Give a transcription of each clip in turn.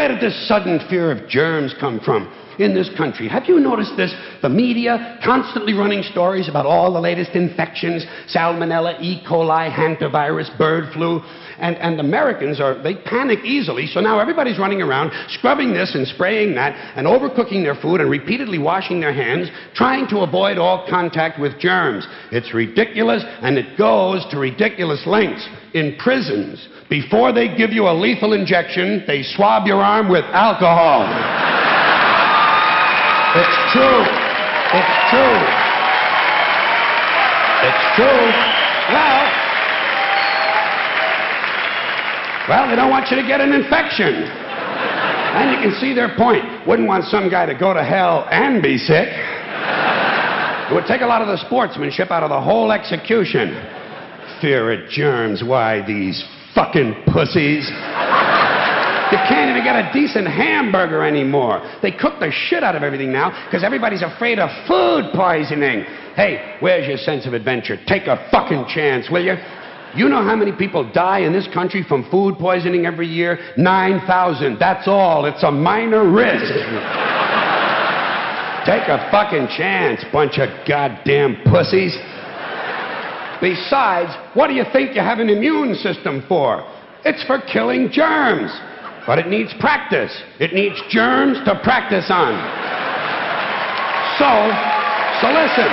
Where did this sudden fear of germs come from in this country? Have you noticed this? The media constantly running stories about all the latest infections, salmonella, E. coli, hantavirus, bird flu, and Americans they panic easily, so now everybody's running around scrubbing this and spraying that and overcooking their food and repeatedly washing their hands, trying to avoid all contact with germs. It's ridiculous, and it goes to ridiculous lengths. In prisons, before they give you a lethal injection, they swab your arm with alcohol. It's true. It's true. It's true. Well, they don't want you to get an infection. And you can see their point. Wouldn't want some guy to go to hell and be sick. It would take a lot of the sportsmanship out of the whole execution. Fear of germs. Why, these fucking pussies. You can't even get a decent hamburger anymore. They cook the shit out of everything now because everybody's afraid of food poisoning. Hey, where's your sense of adventure? Take a fucking chance, will you? You know how many people die in this country from food poisoning every year? 9,000. That's all. It's a minor risk. Take a fucking chance, bunch of goddamn pussies. Besides, what do you think you have an immune system for? It's for killing germs. But it needs practice. It needs germs to practice on. So listen.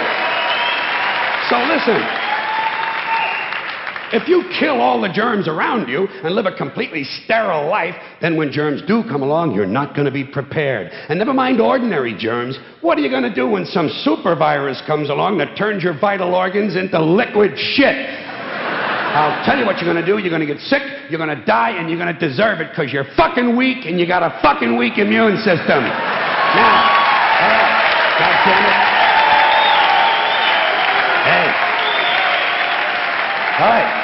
If you kill all the germs around you and live a completely sterile life, then when germs do come along, you're not going to be prepared. And never mind ordinary germs. What are you going to do when some super virus comes along that turns your vital organs into liquid shit? I'll tell you what you're going to do. You're going to get sick, you're going to die, and you're going to deserve it because you're fucking weak and you got a fucking weak immune system. Now, God damn it. Hey. All right.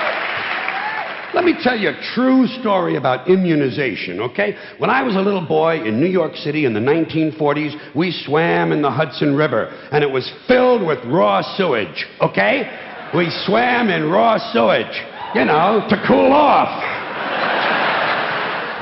Let me tell you a true story about immunization, okay? When I was a little boy in New York City in the 1940s, we swam in the Hudson River, and it was filled with raw sewage, okay? We swam in raw sewage, you know, to cool off.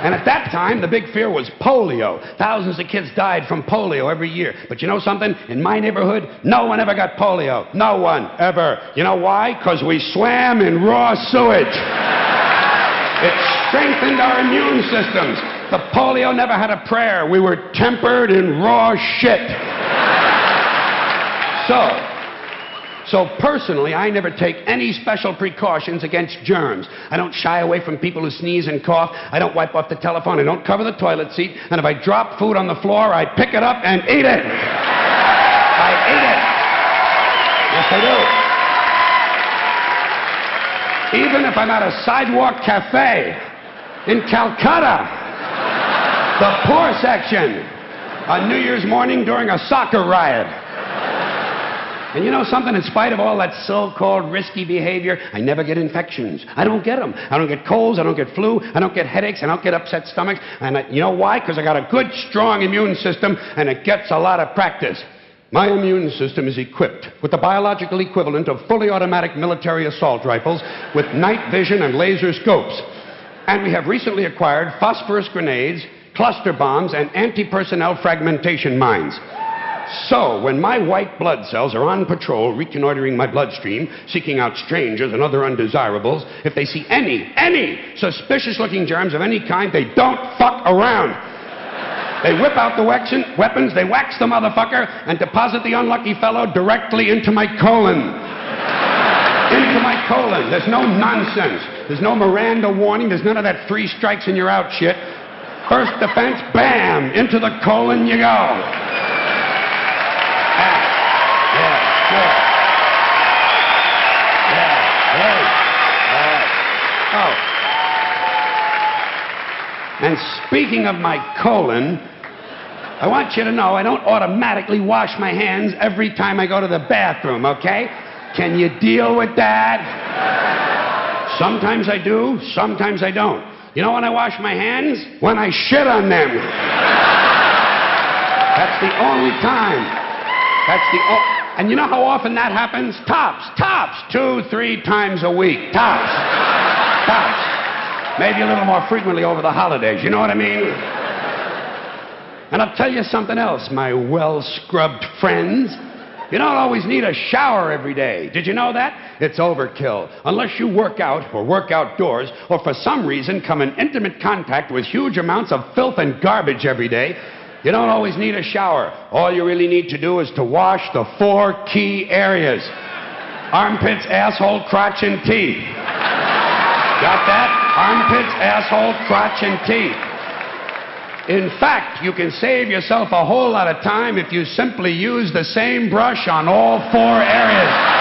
And at that time, the big fear was polio. Thousands of kids died from polio every year. But you know something? In my neighborhood, no one ever got polio. No one, ever. You know why? Because we swam in raw sewage. It strengthened our immune systems. The polio never had a prayer. We were tempered in raw shit. So personally, I never take any special precautions against germs. I don't shy away from people who sneeze and cough. I don't wipe off the telephone. I don't cover the toilet seat. And if I drop food on the floor, I pick it up and eat it. I eat it. Yes, I do. Even if I'm at a sidewalk cafe in Calcutta, the poor section, on New Year's morning during a soccer riot. And you know something? In spite of all that so-called risky behavior, I never get infections. I don't get them. I don't get colds. I don't get flu. I don't get headaches. I don't get upset stomachs. And you know why? Because I got a good, strong immune system, and it gets a lot of practice. My immune system is equipped with the biological equivalent of fully automatic military assault rifles with night vision and laser scopes. And we have recently acquired phosphorus grenades, cluster bombs, and anti-personnel fragmentation mines. So, when my white blood cells are on patrol, reconnoitering my bloodstream, seeking out strangers and other undesirables, if they see any suspicious-looking germs of any kind, they don't fuck around. They whip out the weapons, they wax the motherfucker, and deposit the unlucky fellow directly into my colon. Into my colon. There's no nonsense. There's no Miranda warning. There's none of that 3 strikes and you're out shit. First defense, bam, into the colon you go. And speaking of my colon, I want you to know I don't automatically wash my hands every time I go to the bathroom, okay? Can you deal with that? Sometimes I do, sometimes I don't. You know when I wash my hands? When I shit on them. That's the only time. And you know how often that happens? Tops. 2-3 times a week. Tops. Maybe a little more frequently over the holidays. You know what I mean? And I'll tell you something else, my well-scrubbed friends. You don't always need a shower every day. Did you know that? It's overkill. Unless you work out or work outdoors or for some reason come in intimate contact with huge amounts of filth and garbage every day, you don't always need a shower. All you really need to do is to wash the 4 key areas. Armpits, asshole, crotch, and teeth. Got that? Armpits, asshole, crotch, and teeth. In fact, you can save yourself a whole lot of time if you simply use the same brush on all 4 areas.